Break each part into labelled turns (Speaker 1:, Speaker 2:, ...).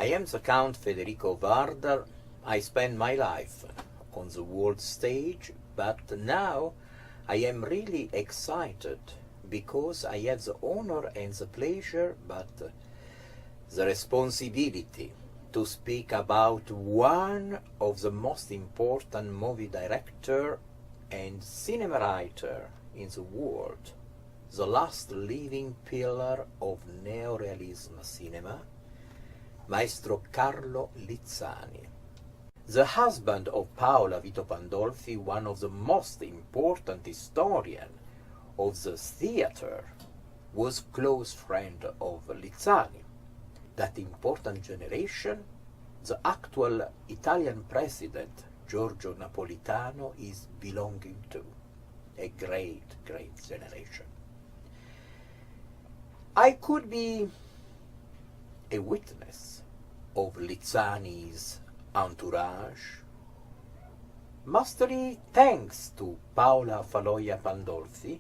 Speaker 1: I am the Count Federico Wardal. I spend my life on the world stage, but now I am really excited because I have the honor and the pleasure, but the responsibility to speak about one of the most important movie director and cinema writer in the world, the last living pillar of neorealism cinema, Maestro Carlo Lizzani. The husband of Paola Vito Pandolfi, one of the most important historians of the theater, was close friend of Lizzani. That important generation, the actual Italian president, Giorgio Napolitano, is belonging to. A great, great generation. I could be a witness of Lizzani's entourage, mostly thanks to Paola Faloia Pandolfi,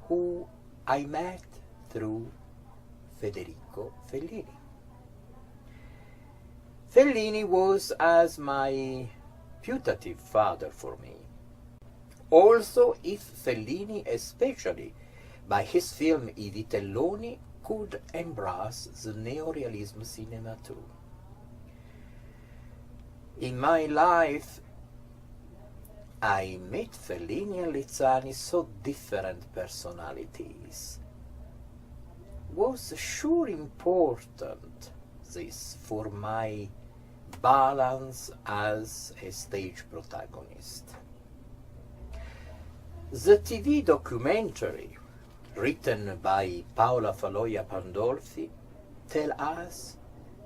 Speaker 1: who I met through Federico Fellini. Fellini was as my putative father for me. Also, if Fellini, especially by his film I Vitelloni, could embrace the neorealism cinema too. In my life, I met Fellini and Lizzani, so different personalities. Was sure important this for my balance as a stage protagonist. The TV documentary written by Paola Faloia Pandolfi tell us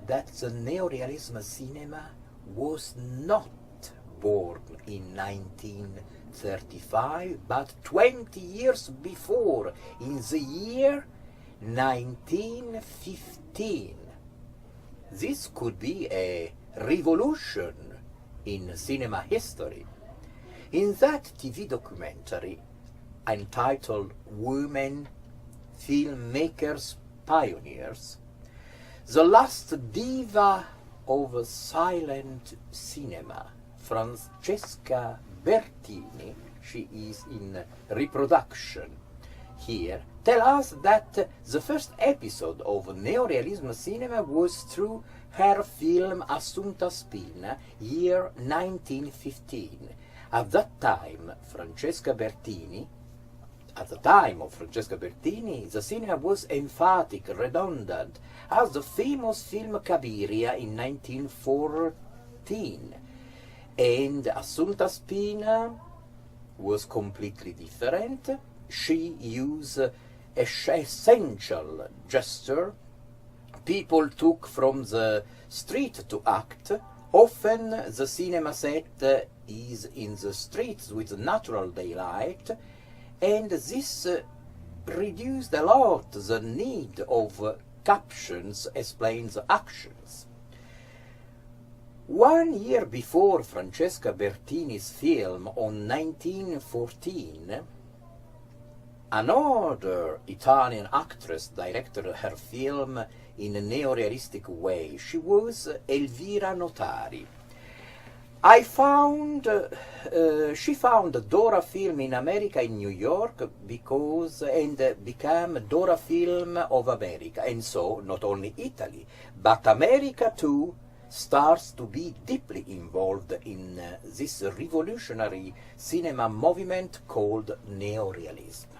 Speaker 1: that the neorealism cinema was not born in 1935, but 20 years before, in the year 1915. This could be a revolution in cinema history. In that TV documentary, entitled Women Filmmakers Pioneers, the last diva of silent cinema, Francesca Bertini, she is in reproduction here, tell us that the first episode of neorealism cinema was through her film Assunta Spina, year 1915. At that time, At the time of Francesca Bertini, the cinema was emphatic, redundant, as the famous film Cabiria in 1914. And Assunta Spina was completely different. She used a essential gesture. People took from the street to act. Often the cinema set is in the streets with natural daylight, and this reduced a lot the need of captions explain the actions. 1 year before Francesca Bertini's film on 1914, another Italian actress directed her film in a neorealistic way. She was Elvira Notari. She found Dora Film in America, in New York, and became Dora Film of America. And so, not only Italy, but America too starts to be deeply involved in this revolutionary cinema movement called neorealism. I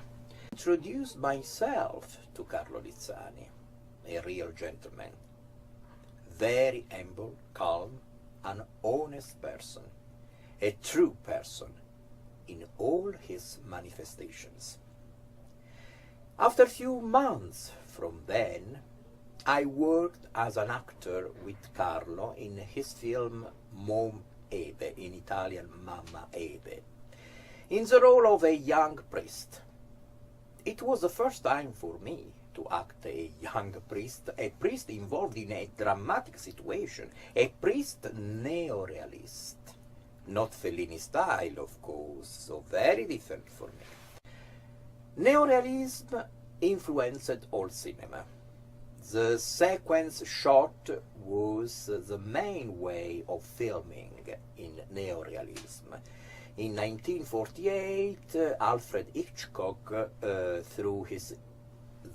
Speaker 1: introduced myself to Carlo Lizzani, a real gentleman, very humble, calm, an honest person, a true person in all his manifestations. After a few months from then, I worked as an actor with Carlo in his film Mom Ebe, in Italian Mamma Ebe, in the role of a young priest. It was the first time for me to act a young priest, a priest involved in a dramatic situation, a priest neorealist. Not Fellini style, of course, so very different for me. Neorealism influenced all cinema. The sequence shot was the main way of filming in neorealism. In 1948, Alfred Hitchcock, through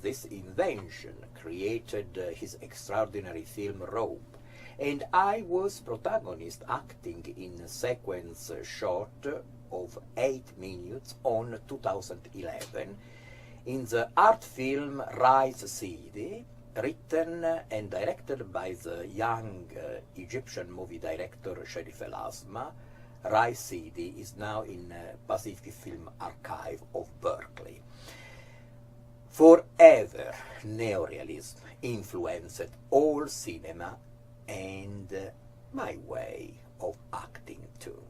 Speaker 1: this invention, created his extraordinary film Rope, and I was protagonist acting in a sequence shot of 8 minutes on 2011 in the art film Rise City, written and directed by the young Egyptian movie director Sherif El Asma. Rise City is now in Pacific Film Archive of Berkeley. Forever, neorealism influenced all cinema and my way of acting too.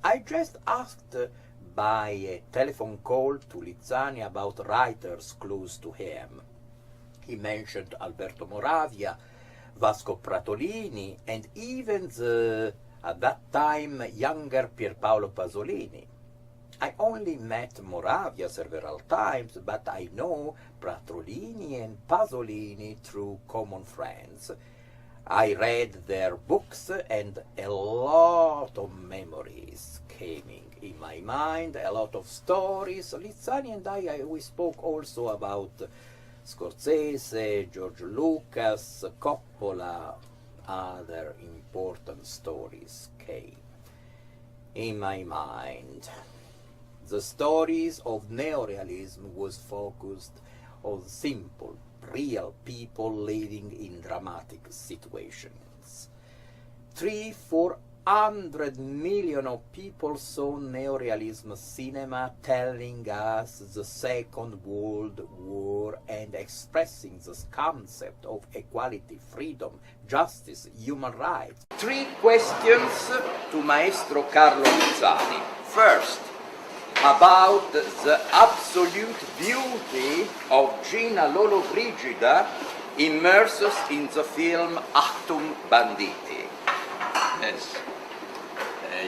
Speaker 1: I just asked by a telephone call to Lizzani about writers close to him. He mentioned Alberto Moravia, Vasco Pratolini, and even the, at that time, younger Pierpaolo Pasolini. I only met Moravia several times, but I know Pratolini and Pasolini through common friends. I read their books and a lot of memories came in my mind, a lot of stories. Lizzani and we spoke also about Scorsese, George Lucas, Coppola, other important stories came in my mind. The stories of neorealism was focused on simple, real people living in dramatic situations. 300-400 million of people saw neorealism cinema telling us the Second World War and expressing this concept of equality, freedom, justice, human rights. 3 questions to Maestro Carlo Lizzani. First, about the absolute beauty of Gina Lollobrigida immersed in the film Achtung Banditi.
Speaker 2: Yes.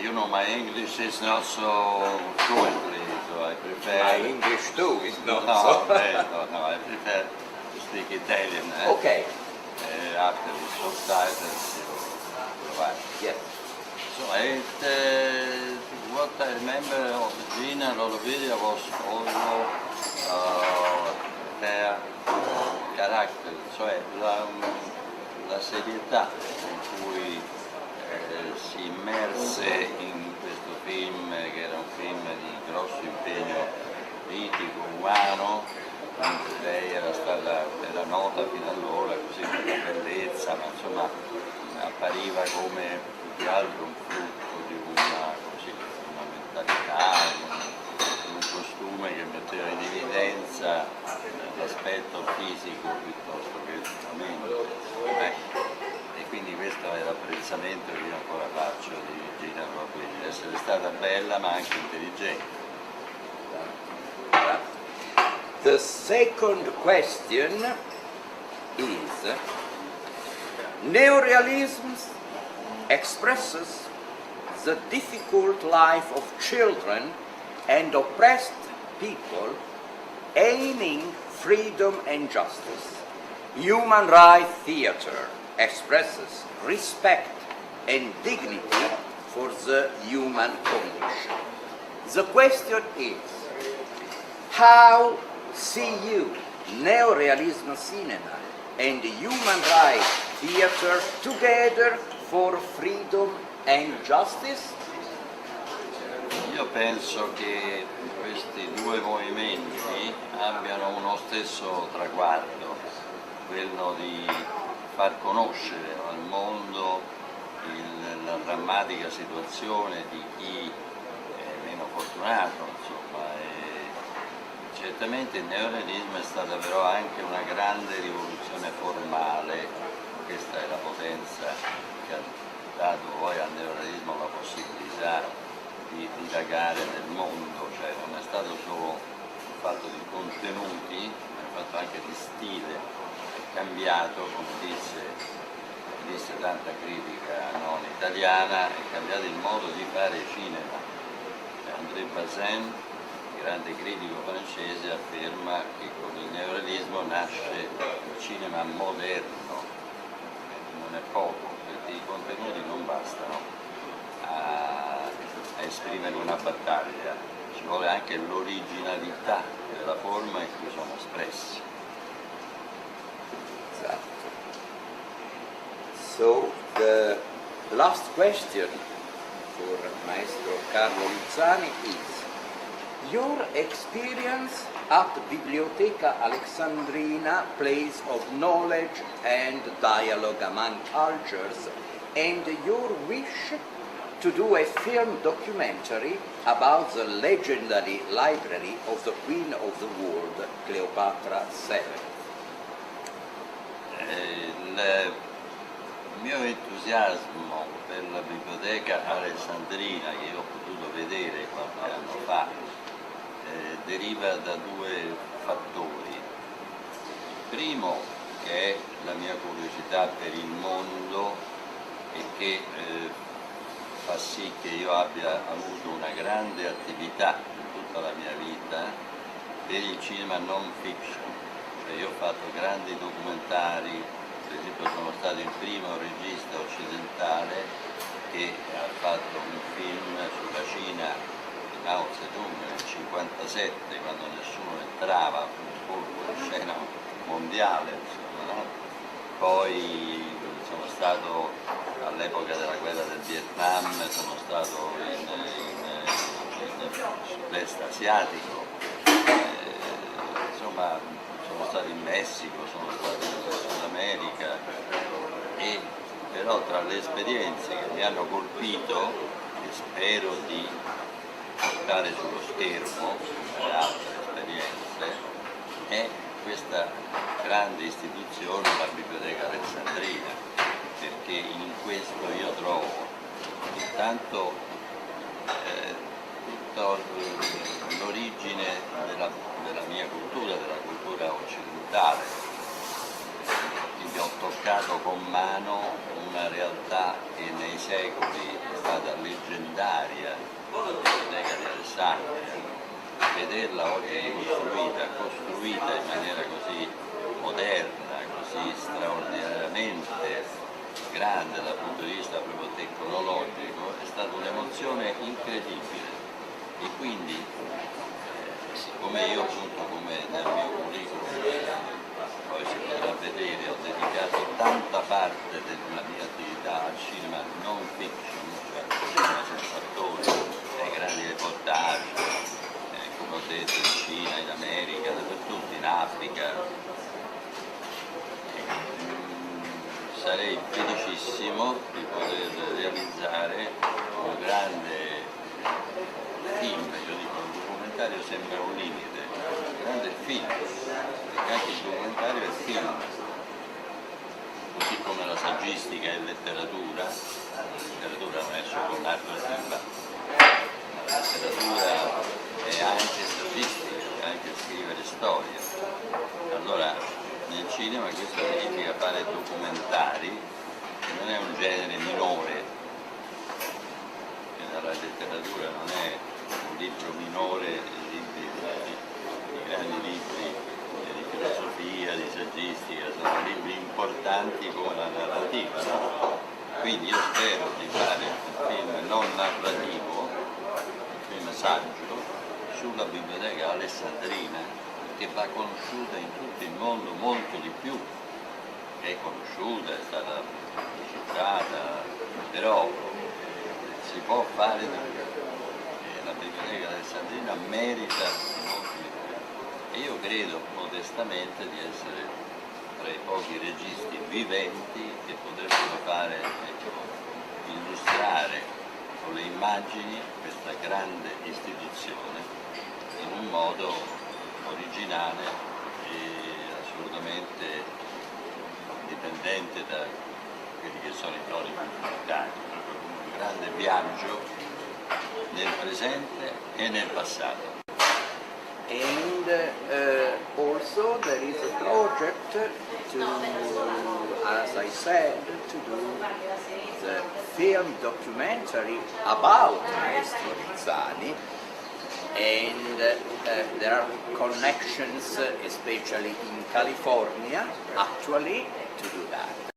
Speaker 2: You know, my English is not so fluently, so I prefer...
Speaker 1: My English too is not
Speaker 2: no,
Speaker 1: so...
Speaker 2: no, I prefer to speak Italian.
Speaker 1: Okay.
Speaker 2: After the subtitles, you provide.
Speaker 1: Yes.
Speaker 2: So what I remember of Gina Lollobrigida was also her character, cioè la serietà con cui si immerse in questo film, che era un film di grosso impegno politico, umano, mentre lei era nota fino allora così per la bellezza, ma insomma appariva come più che altro un frutto di una mentalità, un costume che metteva in evidenza l'aspetto fisico piuttosto che la mente. E quindi questo è l'apprezzamento che io ancora faccio di Gina Lollobrigida, di essere stata bella ma anche intelligente.
Speaker 1: The second question is, neorealism expresses the difficult life of children and oppressed people aiming freedom and justice. Human rights theater expresses respect and dignity for the human condition. The question is, how see you neorealism cinema and human rights theater together for freedom and justice?
Speaker 2: Io penso che questi due movimenti abbiano uno stesso traguardo, quello di far conoscere al mondo la drammatica situazione di chi è meno fortunato, insomma. Certamente il neorealismo è stata però anche una grande rivoluzione formale, questa è la potenza che ha dato poi al neorealismo la possibilità di dilagare nel mondo, cioè non è stato solo un fatto di contenuti, ma è un fatto anche di stile, è cambiato, come disse tanta critica non italiana, è cambiato il modo di fare cinema. André Bazin, grande critico francese, afferma insomma, che con il neorealismo nasce il cinema moderno, non è poco, perché i contenuti non bastano a esprimere una battaglia, ci vuole anche l'originalità della forma in cui sono espressi.
Speaker 1: Esatto. So the last question for Maestro Carlo Lizzani is: your experience at Bibliotheca Alexandrina, place of knowledge and dialogue among cultures, and your wish to do a film documentary about the legendary library of the Queen of the World, Cleopatra VII.
Speaker 2: Il mio entusiasmo per la Biblioteca Alessandrina, che io ho potuto vedere qualche anno fa, deriva da due fattori. Il primo, che è la mia curiosità per il mondo e che fa sì che io abbia avuto una grande attività in tutta la mia vita per il cinema non fiction. Cioè io ho fatto grandi documentari, per esempio sono stato il primo regista occidentale che ha fatto un film sulla Cina di Mao Zedong nel 1957, quando nessuno entrava, un colpo di scena mondiale, insomma, no? Poi sono stato all'epoca della guerra del Vietnam, sono stato in sud-est asiatico, insomma sono stato in Messico, sono stato in Sud America, e però tra le esperienze che mi hanno colpito e spero di portare sullo schermo come altre esperienze è questa grande istituzione, la Biblioteca Alexandrina, perché in questo io trovo intanto tutta l'origine della mia cultura, della cultura occidentale, quindi ho toccato con mano una realtà che nei secoli è stata leggendaria, la Biblioteca di Alessandria. Vederla oggi costruita in maniera così moderna, così straordinariamente grande dal punto di vista proprio tecnologico, è stata un'emozione incredibile. E quindi, siccome io appunto, come nel mio curriculum, poi si potrà vedere, ho dedicato tanta parte della mia attività al cinema non fiction, cioè al cinema senza attori, ai grandi reportage, come ho detto, in Cina, in America, dappertutto, in Africa. Sarei felicissimo di poter realizzare un grande film, io dico, un documentario sembra un limite, un grande film, perché anche il documentario è film, così come la saggistica è letteratura, la letteratura non è solo narrativa, la letteratura è anche saggistica, è anche scrivere storia. Allora nel cinema questo significa fare documentari, che non è un genere minore, che nella letteratura non è un libro minore, i grandi libri di filosofia, di saggistica, sono libri importanti come la narrativa, no? Quindi io spero di fare un film non narrativo, un film saggio, sulla Biblioteca Alessandrina, che va conosciuta in tutto il mondo molto di più, è conosciuta, è stata visitata, però si può fare di più. La Biblioteca Alessandrina merita molto di più. E io credo modestamente di essere tra i pochi registi viventi che potrebbero fare, illustrare con le immagini questa grande istituzione in un modo originale e assolutamente dipendente da quelli che sono i toni comunitari, proprio come un grande viaggio nel presente e nel passato.
Speaker 1: And also there is a project to, as I said, to do the film documentary about Maestro Lizzani, and there are connections, especially in California, actually, to do that.